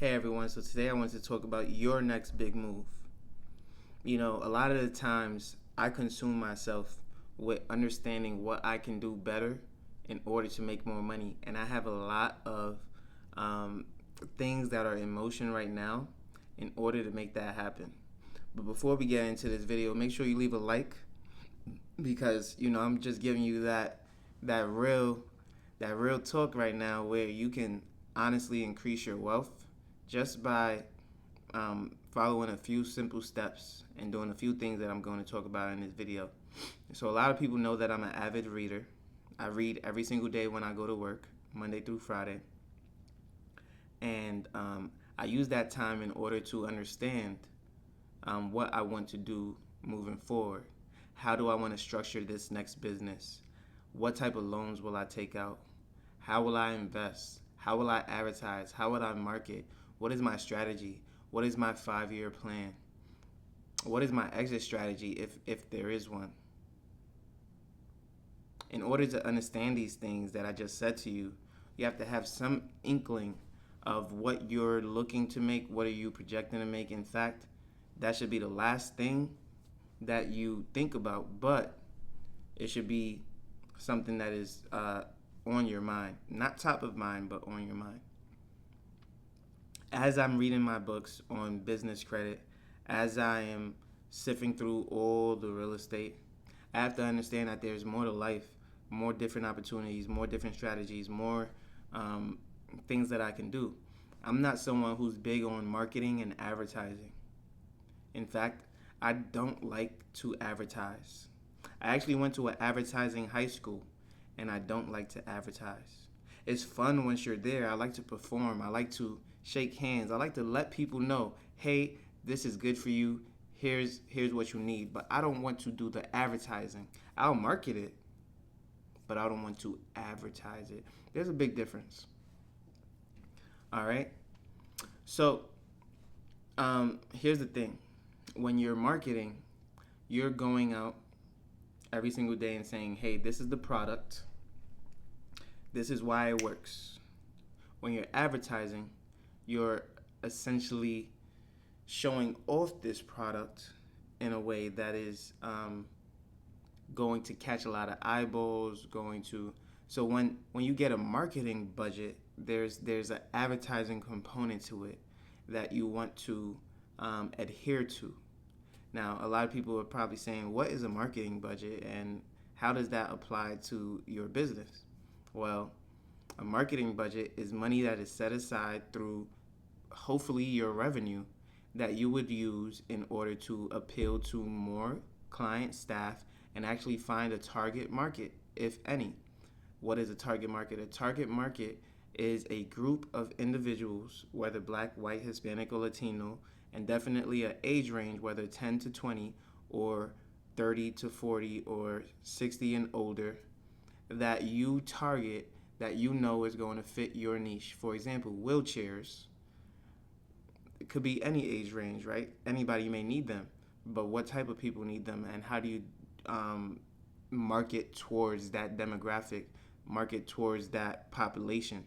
Hey everyone, so today I want to talk about your next big move. A lot of the times I consume myself with understanding what I can do better in order to make more money. And I have a lot of um, things that are in motion right now in order to make that happen. But before we get into this video, make sure you leave a like because I'm just giving you that real that real talk right now where you can honestly increase your wealth just by following a few simple steps and doing a few things that I'm going to talk about in this video. So a lot of people know that I'm an avid reader. I read every single day when I go to work, Monday through Friday, and I use that time in order to understand what I want to do moving forward. How do I want to structure this next business? What type of loans will I take out? How will I invest? How will I advertise? How will I market? What is my strategy? What is my 5-year plan? What is my exit strategy if there is one? In order to understand these things that I just said to you, you have to have some inkling of what you're looking to make. What are you projecting to make? In fact, that should be the last thing that you think about, but it should be something that is on your mind. Not top of mind, but on your mind. As I'm reading my books on business credit, as I am sifting through all the real estate, I have to understand that there's more to life, more different opportunities, more different strategies, more things that I can do. I'm not someone who's big on marketing and advertising. In fact, I don't like to advertise. I actually went to an advertising high school, and I don't like to advertise. It's fun once you're there. I like to perform. I like to shake hands. I like to let people know, hey, this is good for you. Here's what you need. But I don't want to do the advertising. I'll market it, but I don't want to advertise it. There's a big difference. All right. So here's the thing. When you're marketing, you're going out every single day and saying, hey, this is the product. This is why it works. When you're advertising, you're essentially showing off this product in a way that is going to catch a lot of eyeballs, so when you get a marketing budget, there's an advertising component to it that you want to adhere to. Now, a lot of people are probably saying, what is a marketing budget and how does that apply to your business? Well, a marketing budget is money that is set aside through hopefully your revenue that you would use in order to appeal to more client staff and actually find a target market, if any. What is a target market? A target market is a group of individuals, whether black, white, Hispanic, or Latino, and definitely an age range, whether 10 to 20 or 30 to 40 or 60 and older, that you target, that you know is going to fit your niche. For example, wheelchairs. It could be any age range, right? Anybody may need them, but what type of people need them, and how do you market towards that demographic, market towards that population?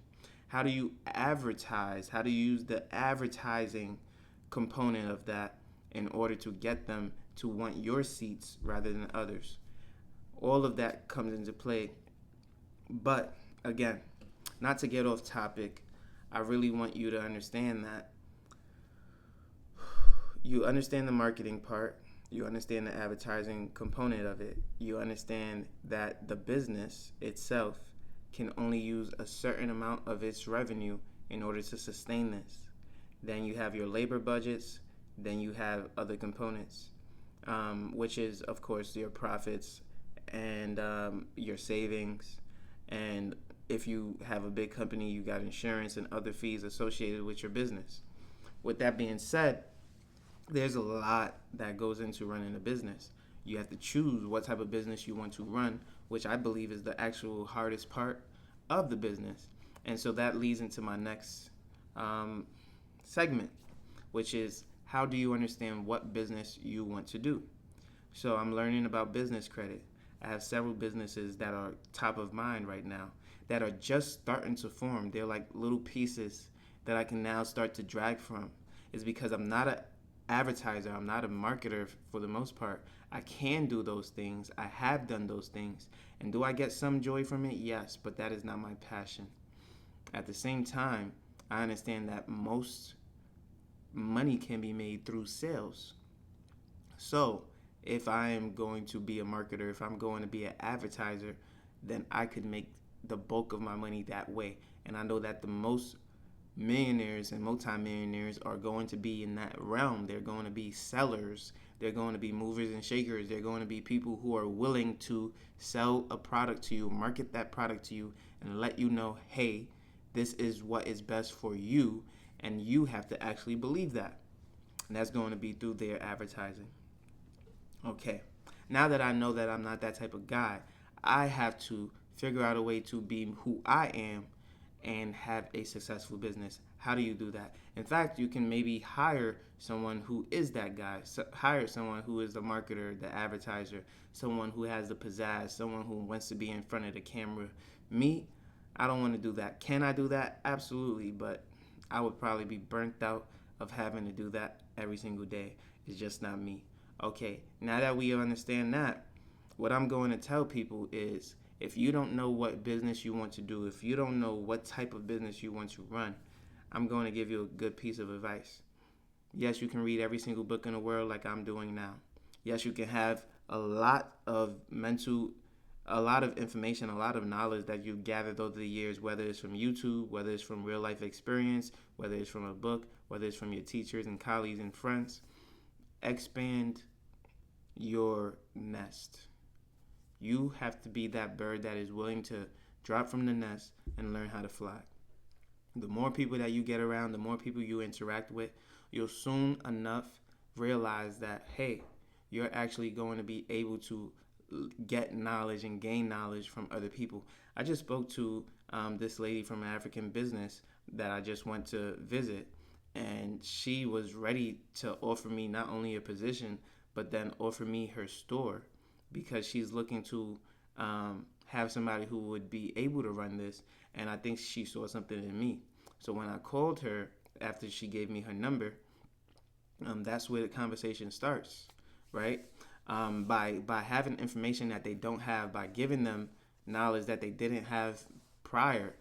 How do you advertise? How do you use the advertising component of that in order to get them to want your seats rather than others? All of that comes into play. But again, not to get off topic, I really want you to understand that you understand the marketing part, you understand the advertising component of it, you understand that the business itself can only use a certain amount of its revenue in order to sustain this. Then you have your labor budgets, then you have other components, which is, of course, your profits and your savings. And if you have a big company, you got insurance and other fees associated with your business. With that being said, there's a lot that goes into running a business. You have to choose what type of business you want to run, which I believe is the actual hardest part of the business. And so that leads into my next segment, which is how do you understand what business you want to do? So I'm learning about business credit. I have several businesses that are top of mind right now that are just starting to form. They're like little pieces that I can now start to drag from is because I'm not an advertiser, I'm not a marketer for the most part. I can do those things. I have done those things. And do I get some joy from it? Yes, but that is not my passion. At the same time, I understand that most money can be made through sales. So, if I am going to be a marketer, if I'm going to be an advertiser, then I could make the bulk of my money that way. And I know that the most millionaires and multimillionaires are going to be in that realm. They're going to be sellers. They're going to be movers and shakers. They're going to be people who are willing to sell a product to you, market that product to you, and let you know, hey, this is what is best for you. And you have to actually believe that. And that's going to be through their advertising. Okay, now that I know that I'm not that type of guy, I have to figure out a way to be who I am and have a successful business. How do you do that? In fact, you can maybe hire someone who is that guy. Hire someone who is the marketer, the advertiser, someone who has the pizzazz, someone who wants to be in front of the camera. Me, I don't want to do that. Can I do that? Absolutely, but I would probably be burnt out of having to do that every single day. It's just not me. Okay, now that we understand that, what I'm going to tell people is if you don't know what business you want to do, if you don't know what type of business you want to run, I'm going to give you a good piece of advice. Yes, you can read every single book in the world like I'm doing now. Yes, you can have a lot of information, a lot of knowledge that you've gathered over the years, whether it's from YouTube, whether it's from real life experience, whether it's from a book, whether it's from your teachers and colleagues and friends. Expand your nest. You have to be that bird that is willing to drop from the nest and learn how to fly. The more people that you get around, the more people you interact with, you'll soon enough realize that, hey, you're actually going to be able to get knowledge and gain knowledge from other people. I just spoke to this lady from an African business that I just went to visit, and she was ready to offer me not only a position, but then offer me her store because she's looking to have somebody who would be able to run this. And I think she saw something in me. So when I called her after she gave me her number, that's where the conversation starts, right? By having information that they don't have, by giving them knowledge that they didn't have prior,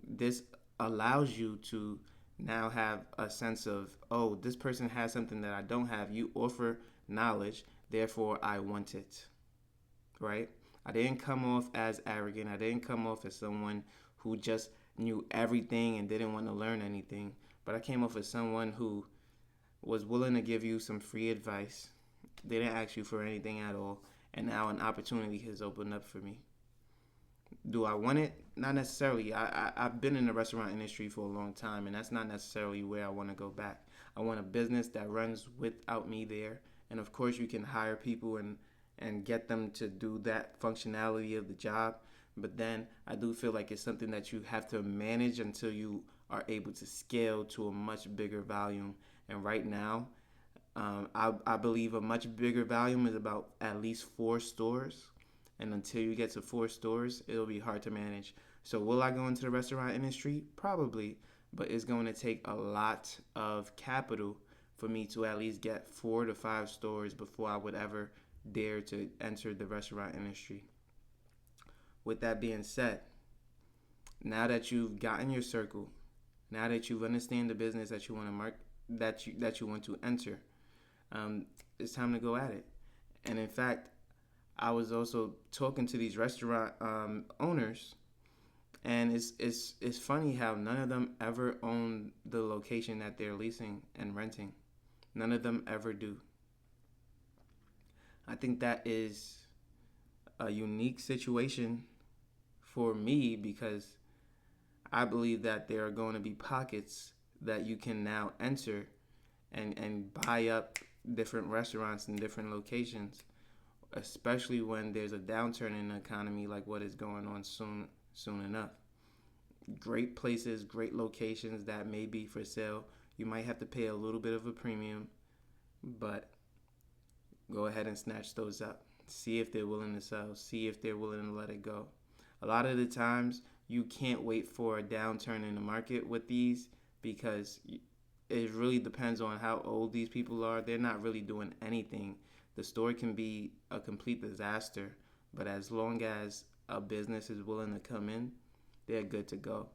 this allows you to now have a sense of, oh, this person has something that I don't have. You offer knowledge, therefore I want it, right? I didn't come off as arrogant. I didn't come off as someone who just knew everything and didn't want to learn anything. But I came off as someone who was willing to give you some free advice. They didn't ask you for anything at all. And now an opportunity has opened up for me. Do I want it? Not necessarily. I've been in the restaurant industry for a long time, and that's not necessarily where I want to go back. I want a business that runs without me there. And of course, you can hire people and get them to do that functionality of the job. But then I do feel like it's something that you have to manage until you are able to scale to a much bigger volume. And right now, I believe a much bigger volume is about at least 4 stores. And until you get to 4 stores, it'll be hard to manage. So will I go into the restaurant industry? Probably. But it's going to take a lot of capital for me to at least get 4 to 5 stores before I would ever dare to enter the restaurant industry. With that being said, now that you've gotten your circle, now that you understand the business that you want to that you want to enter, it's time to go at it. And in fact, I was also talking to these restaurant owners, and it's funny how none of them ever own the location that they're leasing and renting. None of them ever do. I think that is a unique situation for me because I believe that there are going to be pockets that you can now enter and buy up different restaurants in different locations, especially when there's a downturn in the economy like what is going on soon enough. Great places, great locations that may be for sale. You might have to pay a little bit of a premium, but go ahead and snatch those up. See if they're willing to sell. See if they're willing to let it go. A lot of the times, you can't wait for a downturn in the market with these. because it really depends on how old these people are. They're not really doing anything. The store can be a complete disaster, but as long as a business is willing to come in, they're good to go.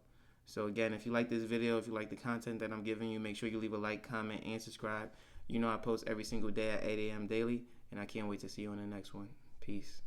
So again, if you like this video, if you like the content that I'm giving you, make sure you leave a like, comment, and subscribe. You know I post every single day at 8 a.m. daily, and I can't wait to see you on the next one. Peace.